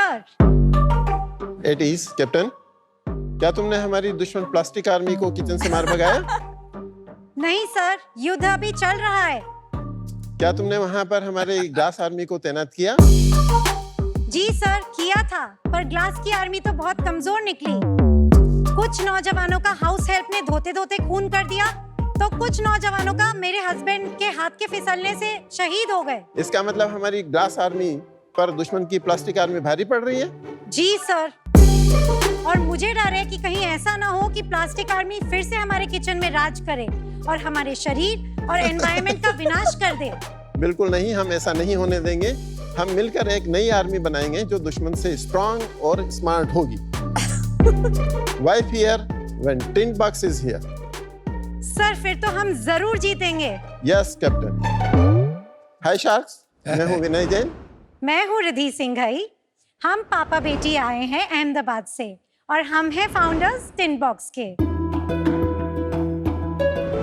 Sir. It is captain, क्या तुमने हमारी दुश्मन प्लास्टिक आर्मी को किचन से मार भगाया? नहीं सर, युद्ध अभी चल रहा है। क्या तुमने वहां पर हमारे ग्लास आर्मी को तैनात किया? जी सर, किया था, पर ग्लास की आर्मी तो बहुत कमजोर निकली। कुछ नौजवानों का हाउस हेल्प ने धोते धोते खून कर दिया, तो कुछ नौजवानों का मेरे हस्बैंड के हाथ के फिसलने से शहीद हो गए। इसका मतलब हमारी ग्लास आर्मी पर दुश्मन की प्लास्टिक आर्मी भारी पड़ रही है? जी सर, और मुझे डर है कि कहीं ऐसा ना हो कि प्लास्टिक आर्मी फिर से हमारे किचन में राज करे और हमारे शरीर और एनवायरनमेंट का विनाश कर दे। बिल्कुल नहीं, हम ऐसा नहीं होने देंगे। हम मिलकर एक नई आर्मी बनाएंगे जो दुश्मन से स्ट्रॉन्ग और स्मार्ट होगी। Why fear when tin box is here? Sir, फिर तो हम जरूर जीतेंगे। Yes, captain. हाय शार्क्स, मैं हूँ विनय जैन। मैं हूँ रिद्धि सिंघाई। हम पापा बेटी आए हैं अहमदाबाद से और हम हैं फाउंडर्स टिंट बॉक्स के।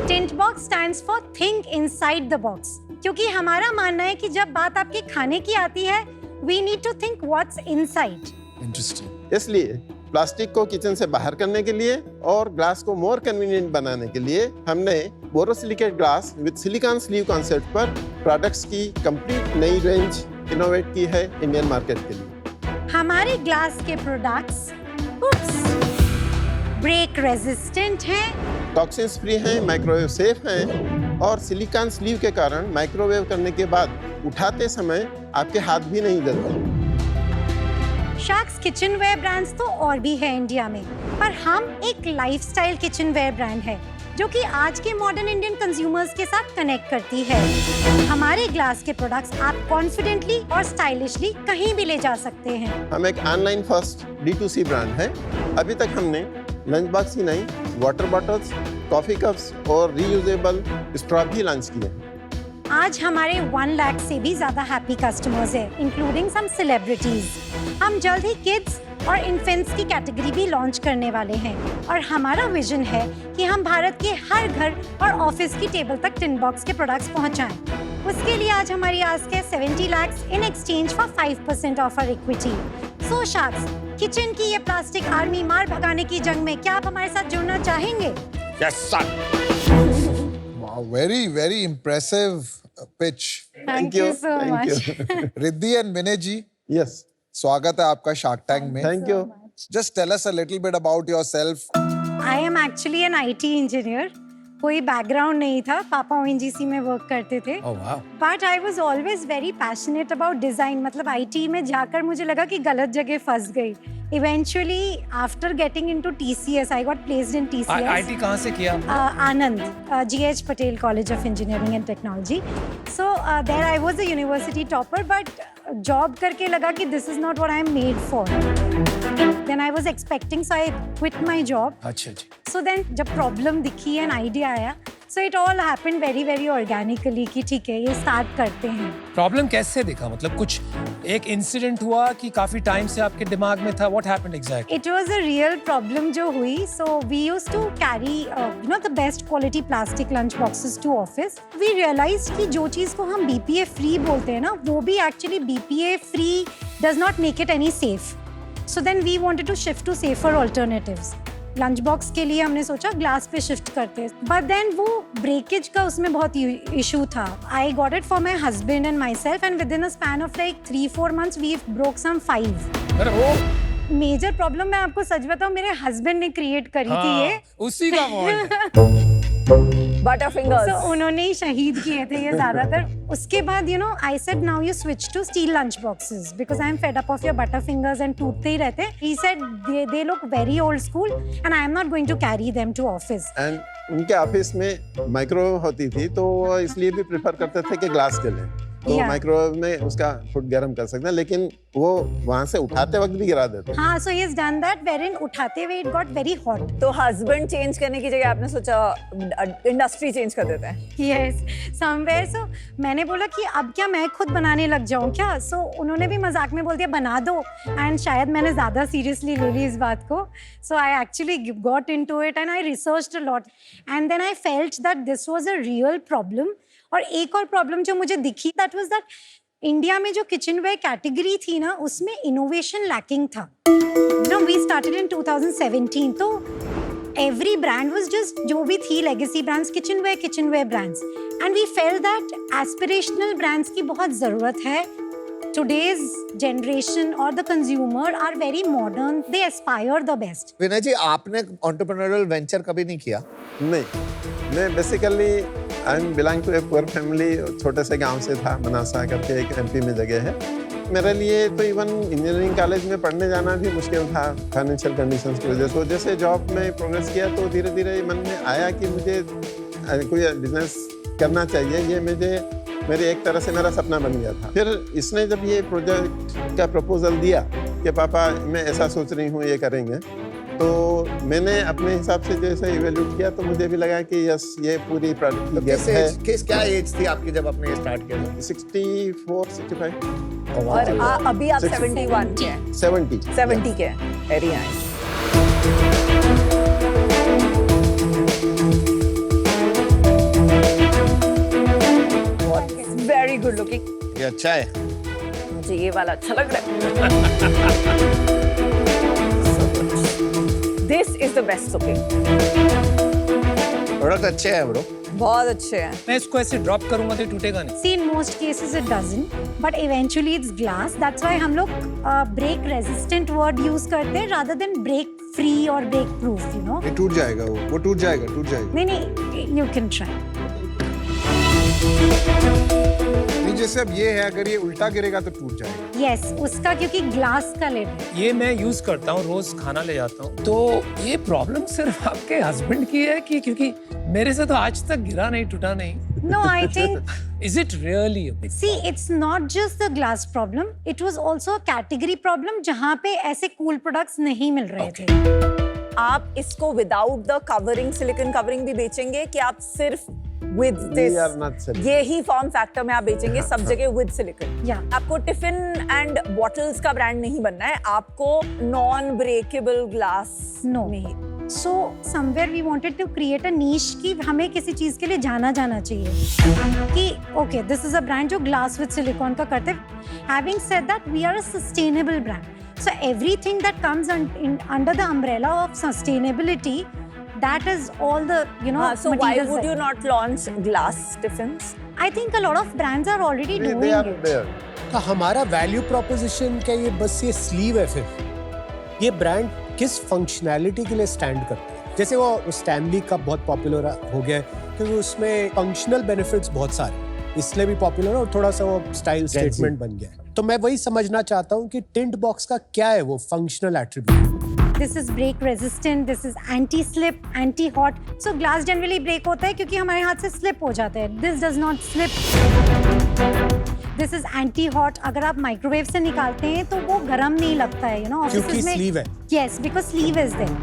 Tint box stands for think inside the box, क्योंकि हमारा मानना है कि जब बात आपके खाने की आती है, we need to think what's inside. Interesting. इसलिए प्लास्टिक को किचन से बाहर करने के लिए और ग्लास को मोर कन्वीनियंट बनाने के लिए हमने borosilicate glass with silicon sleeve concept पर प्रोडक्ट्स की कंप्लीट नई रेंज इनोवेट की है इंडियन मार्केट के लिए। हमारे ग्लास के प्रोडक्ट्स ब्रेक रेजिस्टेंट हैं, टॉक्सिन्स फ्री हैं, माइक्रोवेव सेफ हैं और सिलिकॉन स्लीव के कारण माइक्रोवेव करने के बाद उठाते समय आपके हाथ भी नहीं जलते। शार्क्स किचनवेयर ब्रांड्स तो और भी है इंडिया में, पर हम एक लाइफस्टाइल किचनवेयर ब्रांड है जो कि आज के मॉडर्न इंडियन कंज्यूमर्स के साथ कनेक्ट करती है। हमारे ग्लास के प्रोडक्ट्स आप कॉन्फिडेंटली और स्टाइलिशली कहीं भी ले जा सकते हैं। हम एक ऑनलाइन फर्स्ट D2C ब्रांड है। अभी तक हमने लंच बॉक्स ही नहीं, वाटर बॉटल्स, कॉफी कप्स और रीयूजेबल स्ट्रॉ भी लॉन्च किए हैं। आज हमारे 1 लाख से भी ज्यादा हैप्पी कस्टमर्स हैं, इंक्लूडिंग सम सेलिब्रिटीज। हम जल्द ही किड्स और इन्फेंट्स की कैटेगरी भी लॉन्च करने वाले हैं और हमारा विजन है कि हम भारत के हर घर और ऑफिस की टेबल तक टिन बॉक्स के प्रोडक्ट्स पहुंचाएं। उसके लिए आज हमारी आस्क है 70 lakhs in exchange for 5% of our equity. So sharks, kitchen की ये प्लास्टिक आर्मी मार भगाने की जंग में क्या आप हमारे साथ जुड़ना चाहेंगे? Yes, sir. Wow, very impressive pitch. Thank you so Thank much. you. Riddhi and Vinay ji, Yes, स्वागत है आपका शार्क टैंक में। thank you. Just tell us a little bit about yourself. I am actually an IT engineer. कोई background नहीं था, पापा ONGC में work करते थे। Oh wow. But I was always very passionate about design. मतलब IT में जाकर मुझे लगा कि गलत जगह फंस गई। Eventually after getting into TCS, I got placed in TCS। IT कहाँ से किया? Anand, GH Patel college of engineering and technology. So there I was a university topper, but job करके लगा कि this is not what I am made for. Then I was expecting, so I quit my job. अच्छा जी। So then जब problem दिखी and idea आया, so it all happened very organically कि ठीक है ये स्टार्ट करते हैं। प्रॉब्लम कैसे दिखा? मतलब कुछ एक इंसिडेंट हुआ कि काफी टाइम से आपके दिमाग में था? What happened exactly? It was a real problem जो हुई। So we used to carry the best quality plastic lunch boxes to office. We realized कि जो चीज़ को हम BPA free बोलते हैं ना, वो भी actually BPA free does not make it any safe. So then we wanted to shift to safer alternatives. Lunch box के लिए हमने सोचा ग्लास पे शिफ्ट करते हैं, बट देन वो ब्रेकेज का उसमें बहुत इशू था। I got it for my husband and myself and within a span of like 3-4 months we broke some 5। अरे वो मेजर प्रॉब्लम मैं आपको सच बताऊं, मेरे हस्बैंड ने क्रिएट करी थी ये। उसी का फॉल्ट। Butter fingers. So, उन्होंने ही शहीद किए थे ये ज्यादातर। उसके बाद I said now you switch to steel lunch boxes because I am fed up of your butter fingers and टूटते ही रहते। He said they look very old school and I am not going to carry them to office. And उनके office में microwave होती थी, तो वो इसलिए भी प्रेफर करते थे कि ग्लास के लें, तो माइक्रोवेव में उसका फूड गर्म कर सकते हैं, लेकिन वो वहां से उठाते वक्त भी गिरा देते हैं। हाँ, so he has done that wherein उठाते हुए इट गॉट वेरी हॉट। तो हस्बैंड चेंज करने की जगह आपने सोचा इंडस्ट्री चेंज कर देते हैं। Yes, somewhere. सो मैंने बोला कि अब क्या मैं खुद बनाने लग जाऊं क्या? सो उन्होंने भी मजाक में बोल दिया बना दो, एंड शायद मैंने ज्यादा सीरियसली ले ली इस बात को। So I actually got into it and I researched a lot and then I felt that this was a real problem. और एक और प्रॉब्लम जो मुझे दिखी, दैट वाज दैट इंडिया में जो किचनवेयर कैटेगरी थी ना, उसमें इनोवेशन लैकिंग था. वी स्टार्टेड इन 2017, तो every brand was just जो भी थी legacy brands, kitchenware brands, and we felt that aspirational brands की बहुत ज़रूरत है. Today's generation or the consumer are very modern, they aspire the best. विनय जी, आपने entrepreneurial venture कभी नहीं किया? नहीं, मैं basically I am belong to a poor family. छोटे से गांव से था, मनासा करके एक एमपी में जगह है. मेरे लिए तो इवन इंजीनियरिंग कॉलेज में पढ़ने जाना भी मुश्किल था फाइनेंशियल कंडीशंस की वजह से. जैसे जॉब में प्रोग्रेस किया तो धीरे धीरे मन में आया कि मुझे कोई बिजनेस करना चाहिए. ये मेरे एक तरह से मेरा सपना बन गया था. फिर इसने जब ये प्रोजेक्ट का प्रपोजल दिया कि पापा मैं ऐसा सोच रही हूँ, ये करेंगे, तो मैंने अपने हिसाब से जैसे इवेल्यूट किया तो मुझे भी लगा कि यस, ये पूरी प्रोडक्ट की गैप है. क्या एज थी आपकी जब आपने ये स्टार्ट किया? 64, 65 और अभी आप 71 के हैं. 70 के हैं. Very nice. Very good looking. ये अच्छा है. मुझे ये वाला अच्छा लग रहा है. This is the best looking. Product अच्छे हैं ब्रो. बहुत अच्छे हैं. मैं इसको ऐसे ड्रॉप करूंगा तो टूटेगा नहीं. See, in most cases it doesn't, but eventually it's glass. That's why हम लोग break resistant word use करते हैं rather than break free or break proof, you know. ये टूट जाएगा, वो टूट जाएगा. नहीं, you can try. नहीं, जैसे अब ये है, अगर ये उल्टा गिरेगा तो टूट जाएगा. Yes, उसका क्योंकि ग्लास का लिड है. ये मैं यूज करता हूँ, रोज खाना ले जाता हूँ. तो ये प्रॉब्लम सिर्फ आपके हस्बैंड की है कि क्योंकि मेरे से तो आज तक गिरा नहीं, टूटा नहीं. No, I think. Is it really a big See, it's not just the glass problem. It was also a category problem जहाँ पे ऐसे cool products नहीं मिल रहे थे. आप इसको without the covering, silicon covering भी बेचेंगे कि आप सिर्फ विद दिस, ये ही फॉर्म फैक्टर में आप बेचेंगे सब जगह विद सिलिकॉन? Yeah. आपको टिफिन एंड बॉटल्स का ब्रांड नहीं बनना है, आपको नॉन ब्रेकेबल ग्लास No. में ही. So somewhere we wanted to create a niche कि हमें किसी चीज के लिए जाना चाहिए कि okay, this is a brand जो glass with silicone का करते. Having said that, we are a sustainable brand. So everything that comes under the umbrella of sustainability, that is all the, you know, So why materials would that- you not launch glass tiffins? I think a lot of brands are already doing they are it. there. तो हमारा value proposition क्या ये बस ये sleeve है? फिर ये brand किस फंक्शनैलिटी के लिए स्टैंड करता है? जैसे वो स्टैनली का बहुत पॉपुलर हो गया है क्योंकि उसमें फंक्शनल बेनिफिट्स बहुत सारे, इसलिए भी पॉपुलर है और थोड़ा सा वो स्टाइल स्टेटमेंट बन गया है. तो मैं वही समझना चाहता हूँ कि टिंट बॉक्स का क्या है वो functional attribute. This is break resistant, this is anti slip, anti hot. So glass generally break होता है क्योंकि हमारे हाथ से slip हो जाता है. This does not slip. This is anti hot. अगर आप माइक्रोवेव से निकालते हैं तो वो गर्म नहीं लगता है, you know. क्योंकि offices में- sleeve है. Yes, because sleeve is there.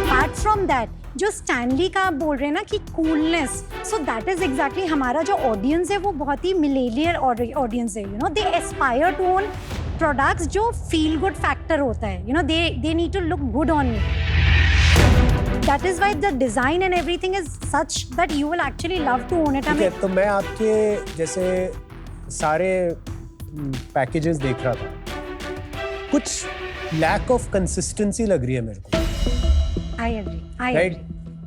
Apart from that, जो स्टैनली का आप बोल रहे हैं ना कि coolness, so that is exactly हमारा जो ऑडियंस है वो बहुत ही मिलेनियर ऑडियंस है, you know. They aspire to own products जो फील गुड फैक्टर होता है, you know. They need to look good on me. That is why the design and everything is such that you will actually love to own it. ठीक है, तो मैं आपके जैसे सारे पैकेजेस देख रहा था, कुछ लैक ऑफ कंसिस्टेंसी लग रही है मेरे को. I agree. राइट,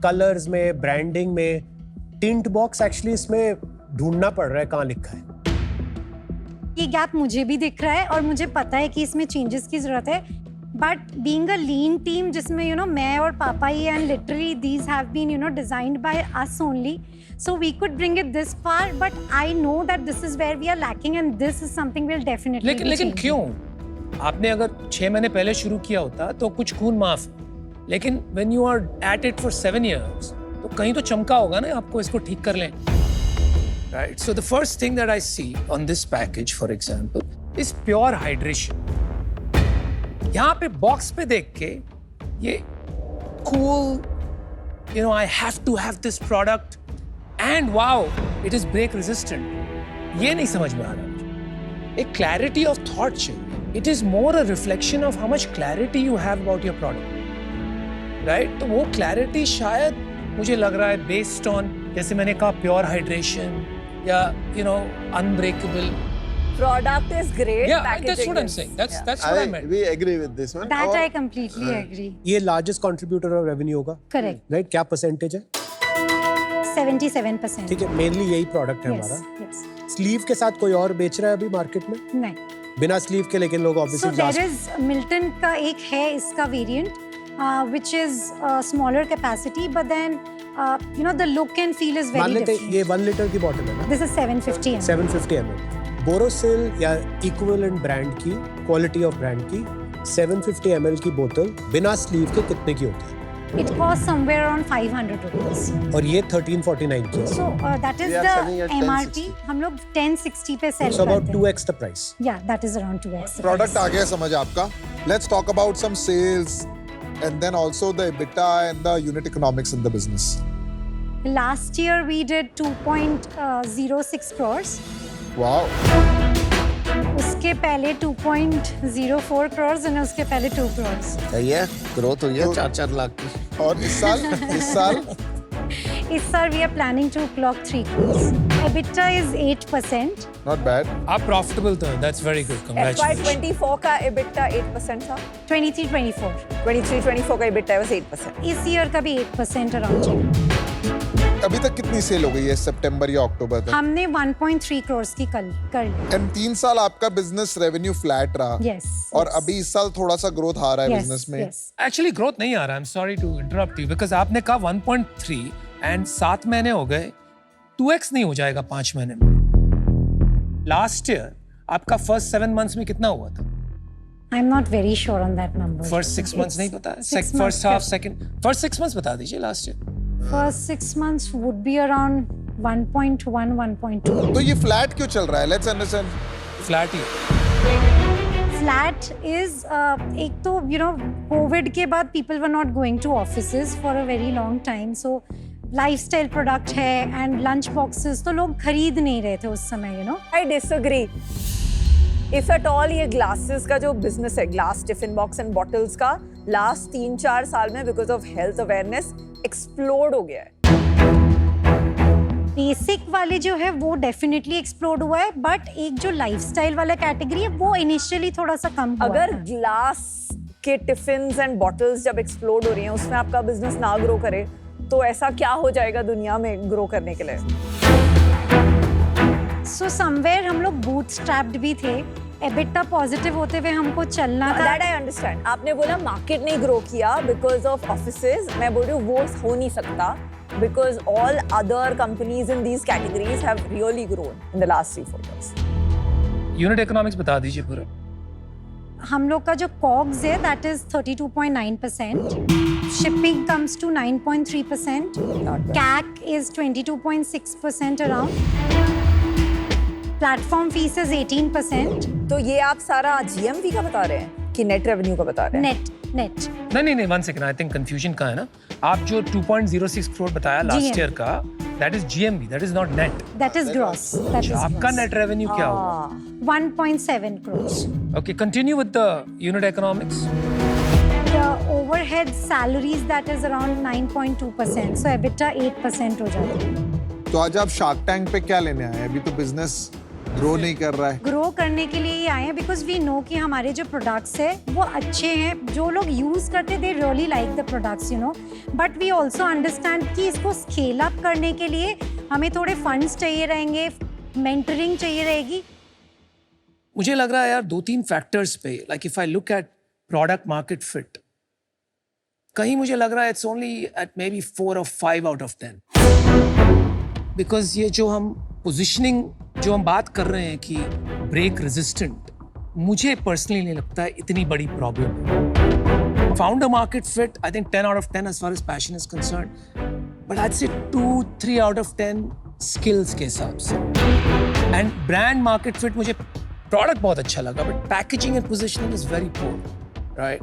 कलर्स में, ब्रांडिंग में. टिंट बॉक्स एक्चुअली इसमें ढूंढना पड़ रहा है कहाँ लिखा है. ये गैप मुझे भी दिख रहा है और मुझे पता है कि इसमें चेंजेस की जरूरत है. But being a lean team जिसमें यू नो मैं और पापा ही and literally these have been you know designed by us only, so we could bring it this far. But I know that this is where we are lacking and this is something will definitely. लेकिन क्यों? आपने अगर 6 महीने पहले शुरू किया होता तो कुछ खून माफ. लेकिन when you are at it for 7 years, तो कहीं तो चमका होगा ना आपको इसको ठीक कर लें. Right. So the first thing that I see on this package, for example, is pure hydration. यहाँ पे बॉक्स पे देख के ये cool, you know, I have to have this product, and wow, it is break resistant. ये नहीं समझ में आ रहा मुझे. एक clarity of thought चाहिए. It is more a reflection of how much clarity you have about your product. Right? तो वो clarity शायद मुझे लग रहा है based on, जैसे मैंने कहा, pure hydration या you know unbreakable, Product is great. Yeah, packaging that's what I'm is- saying. That's what I meant. We agree with this one. That और I completely agree. ये लार्जेस्ट कंट्रीब्यूटर ऑफ रेवेन्यू होगा, Correct. Right? क्या percentage है? 77%. ठीक है, mainly यही product है Yes, हमारा। yes. स्लीव के साथ कोई और बेच रहा है अभी मार्केट में? नहीं. बिना स्लीव के, लेकिन लोग So obviously there is Milton का एक है इसका variant, which is smaller capacity, but then the look and feel is मान very लेते हैं different. ये 1 लीटर की बॉटल है ना, This is 750 ml. 750 ml। Borosil या इक्विवेलेंट ब्रांड की, क्वालिटी ऑफ ब्रांड की 750 ml की बोतल बिना स्लीव के कितने की होती है? It costs somewhere around 500 rupees. और ये 1349 की है। So that is We are the selling at MRP. 1060. हम लोग 1060 पे sell So about करते हैं. 2x the price. Yeah, that is around 2x. the product price. आ गया समझ आपका। Let's talk about some sales and then also the EBITDA and the unit economics in the business. Last year we did 2.06 crores. Wow. उसके पहले 2.04 crores and उसके पहले 2 crores. सही है, growth हुई है 4-4 लाख की। और इस साल इस साल we are planning to clock 3 crores. EBITDA is 8%. not bad. आप profitable तो हैं, that's very good. Congratulations. FY24 का EBITDA 8% था। 23-24. 23-24 का EBITDA was 8%. इस year का भी 8% around है. अभी तक कितनी सेल हो गई है सितंबर या अक्टूबर तक? हमने 1.3 crores की कर ली. एंड 3 साल आपका बिजनेस रेवेन्यू फ्लैट रहा। Yes. और अभी इस साल थोड़ा सा ग्रोथ आ रहा है Yes, बिजनेस में। yes. Actually growth नहीं आ रहा। I'm sorry to interrupt you because आपने कहा 1.3 and 7 महीने हो गए, 2x नहीं हो जाएगा 5 महीने में। Last year आपका first 7 months में कितना हुआ था? I'm not very sure on that number. First 6 months नहीं पता है? 6 months, First half, second, first 6 months बता दीजिए last year. First 6 months would be around 1.1, 1.2. तो ये फ्लैट क्यों चल रहा है? Let's understand. Flat he. Flat is एक तो COVID के बाद people were not going to offices for a very long time, so lifestyle product है and lunch boxes तो लोग खरीद नहीं रहे थे उस समय I disagree. If at all ये glasses का जो business है, glass tiffin box and bottles का, last 3-4 साल में because of health awareness explode हो गया है। बेसिक वाले जो है वो डेफिनेटली एक्सप्लोड हुआ है, बट एक जो लाइफस्टाइल वाला कैटेगरी है वो इनिशियली थोड़ा सा कम हुआ अगर था. ग्लास के टिफिन्स एंड बॉटल्स जब एक्सप्लोड हो रही हैं, उसमें आपका बिजनेस ना ग्रो करे तो ऐसा क्या हो जाएगा दुनिया में ग्रो करने के लिए? सो समवेयर हम लोग बूटस्ट्रैप्ड भी थे, एबिटा पॉजिटिव होते हुए हमको चलना था. That I understand. आपने बोला मार्केट नहीं ग्रो किया बिकॉज ऑफ ऑफिसेज. मैं बोल रही हूँ वो हो नहीं सकता because all other companies in these categories have really grown in the last 3-4 years. Unit economics बता दीजिए पूरा. हम लोग का जो कॉग्स है that is 32.9%, shipping comes to 9.3%, cake is 22.6% around, platform fees is 18%. तो ये आप सारा GMV का बता रहे हैं कि नेट रेवेन्यू का बता रहे हैं? नेट नहीं 1 सेकंड, आई थिंक कंफ्यूजन का है ना. आप जो 2.06 करोड़ बताया लास्ट ईयर का, that is GMV, that is not net. That is gross. आपका नेट रेवेन्यू क्या होगा? 1.7 crores. Okay, continue with the unit economics. The overhead salaries that is around 9.2%, so EBITDA 8% हो जाता है. तो आज आप शार्क टैंक पे क्या लेने आए? अभी तो बिजनेस ग्रो नहीं कर रहा है. ग्रो करने के लिए ही आए हैं बिकॉज वी नो कि हमारे जो प्रोडक्ट्स है वो अच्छे हैं, जो लोग यूज करते they really like the products but we also understand कि इसको स्केल अप करने के लिए हमें थोड़े फंड्स चाहिए रहेंगे, मेंटरिंग चाहिए रहेगी. मुझे लग रहा है यार 2-3 फैक्टर्स पे, like if I look at product market fit, कहीं मुझे लग रहा है it's only at maybe 4 or 5 out of 10. Because ये जो हम पोजिशनिंग जो हम बात कर रहे हैं कि ब्रेक रेजिस्टेंट, मुझे पर्सनली नहीं लगता है इतनी बड़ी प्रॉब्लम है. Founder market fit I think 10 out of 10 as far as passion is concerned, but I'd say 2-3 out of 10 skills के हिसाब से. एंड ब्रांड मार्केट फिट, मुझे प्रोडक्ट बहुत अच्छा लगा but packaging and positioning is very poor, right?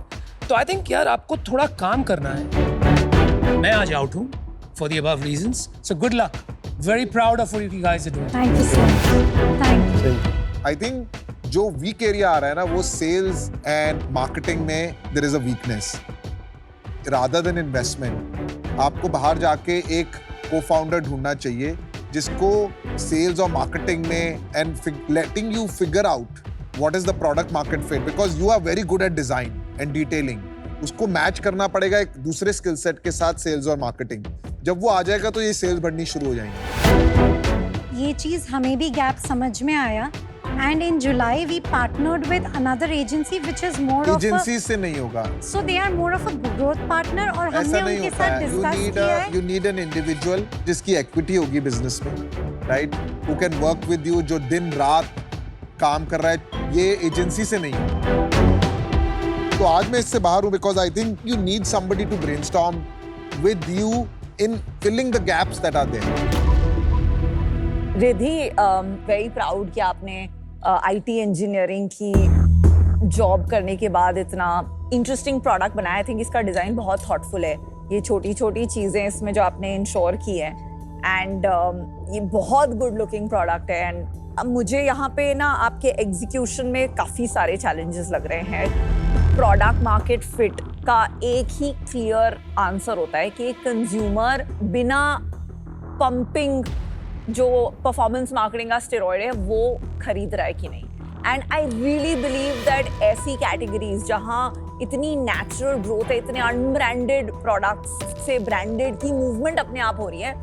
तो I think यार आपको थोड़ा काम करना है. मैं आज आउट हूँ for the above reasons, so good luck. Very proud of what you guys are doing. Thank you so much. Thank you. I think जो वीक एरिया आ रहा है ना, वो सेल्स एंड मार्केटिंग में there is a weakness. Rather than investment, आपको बाहर जाके एक को फाउंडर ढूंढना चाहिए जिसको सेल्स और मार्केटिंग में and letting you figure out what is the product market fit, because you are very good at design and detailing. उसको मैच करना पड़ेगा एक दूसरे स्किल सेट के साथ, सेल्स और मार्केटिंग. जब वो आ जाएगा तो ये सेल्स बढ़नी शुरू हो जाएंगी. ये चीज़ हमें भी गैप समझ में आया. And in July, we partnered with another agency, which is more of a... agency से नहीं होगा. So they are more of a growth partner, और ऐसा हमने नहीं उनके होता साथ है. डिस्कस किया है. You need an individual जिसकी equity होगी business में, right? Who can work with you, जो दिन रात काम कर रहा है. ये एजेंसी से नहीं है. तो आज मैं इससे बाहर हूँ because I think you need somebody to brainstorm with you in filling the gaps that are there. Riddhi, very proud कि आपने आईटी इंजीनियरिंग की जॉब करने के बाद इतना इंटरेस्टिंग प्रोडक्ट बनाया. आई थिंक इसका डिज़ाइन बहुत थॉटफुल है. ये छोटी छोटी चीज़ें इसमें जो आपने इंश्योर की है, एंड ये बहुत गुड लुकिंग प्रोडक्ट है. एंड अब मुझे यहाँ पे ना आपके एग्जीक्यूशन में काफ़ी सारे चैलेंजेस लग रहे हैं. प्रोडक्ट मार्केट फिट का एक ही क्लियर आंसर होता है कि कंज्यूमर बिना पंपिंग जो परफॉर्मेंस मार्केटिंग का स्टेरॉइड है वो खरीद रहा है कि नहीं. And I really believe that ऐसी कैटेगरीज जहाँ इतनी नेचुरल ग्रोथ है, इतने अनब्रांडेड प्रोडक्ट्स से ब्रांडेड की मूवमेंट अपने आप हो रही है,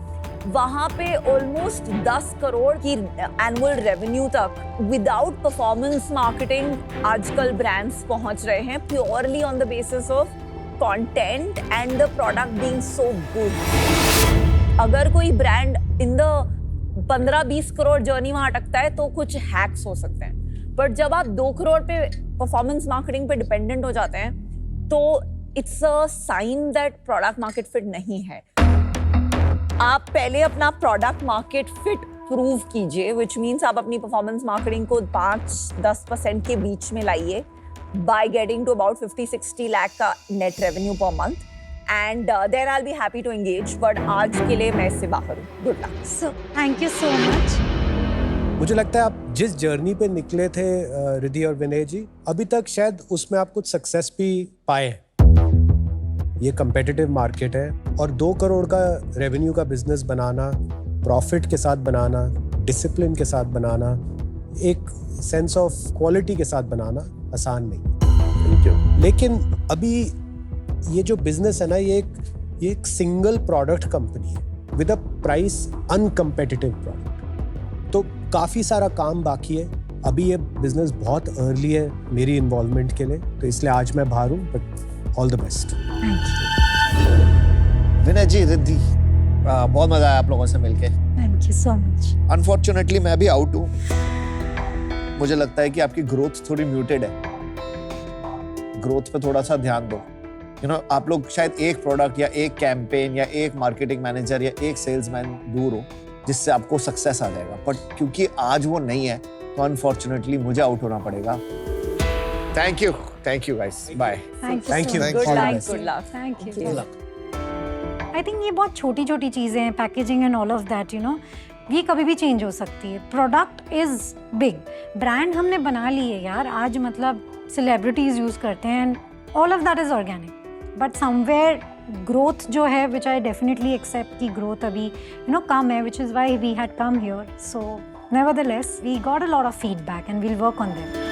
वहाँ पे ऑलमोस्ट 10 करोड़ की एनुअल रेवेन्यू तक विदाउट परफॉर्मेंस मार्केटिंग आजकल ब्रांड्स पहुँच रहे हैं, purely on the basis of content and the product being so good. अगर कोई brand in the 15-20 crore journey वहां अटकता है तो कुछ हैक्स हो सकते हैं. बट जब आप 2 करोड़ पे परफॉर्मेंस मार्केटिंग पे डिपेंडेंट हो जाते हैं तो it's a sign that product market fit नहीं है. आप पहले अपना प्रोडक्ट मार्केट फिट प्रूव कीजिए, विच मीन्स आप अपनी परफॉर्मेंस मार्केटिंग को 5-10% के बीच में लाइए by getting to about 50-60 lakh का net revenue per month. And then I'll be happy to engage. But आज के लिए मैं इससे बाहर हूँ. Good luck. So thank you so much. मुझे लगता है आप जिस जर्नी पे निकले थे रिद्धि और विनय जी, अभी तक शायद उसमें आप कुछ सक्सेस भी पाए हैं. ये कंपेटिटिव मार्केट है और 2 करोड़ का रेवेन्यू का बिजनेस बनाना, प्रॉफिट के साथ बनाना, डिसिप्लिन के साथ बनाना, एक सेंस ऑफ क्वालिटी के साथ बनाना आसान नहीं. लेकिन अभी ये जो बिजनेस है ना, ये एक सिंगल प्रोडक्ट कंपनी है विद अ प्राइस अनकम्पेटिटिव प्रोडक्ट. तो काफ़ी सारा काम बाकी है. अभी ये बिजनेस बहुत अर्ली है मेरी इन्वॉल्वमेंट के लिए, तो इसलिए आज मैं बाहर हूँ. But all the best. Vinay ji, Riddhi, बहुत मजा आया आप लोगों से मिलके. Thank you so much. Unfortunately मैं भी आउट हूँ. मुझे लगता है कि आपकी ग्रोथ थोड़ी म्यूटेड है. ग्रोथ पे थोड़ा सा ध्यान दो. आप लोग शायद एक प्रोडक्ट या एक कैंपेन या एक मार्केटिंग मैनेजर या एक सेल्समैन दूर हो जिससे आपको सक्सेस आ जाएगा. बट क्योंकि आज वो नहीं है तो अनफॉर्चुनेटली मुझे आउट होना पड़ेगा. Thank you guys. Bye. Thank you. Good luck. Good luck. Thank you. I think ये बहुत छोटी छोटी चीज़ें हैं, packaging and all of that, ये कभी भी चेंज हो सकती है. प्रोडक्ट इज बिग, ब्रांड हमने बना ली है यार. आज मतलब सेलिब्रिटीज यूज करते हैं and all of that is organic. But somewhere growth जो है, विच आई डेफिनेटली एक्सेप्ट की ग्रोथ अभी कम है, which is why we had come here. So nevertheless we got a lot of feedback and we'll work on them.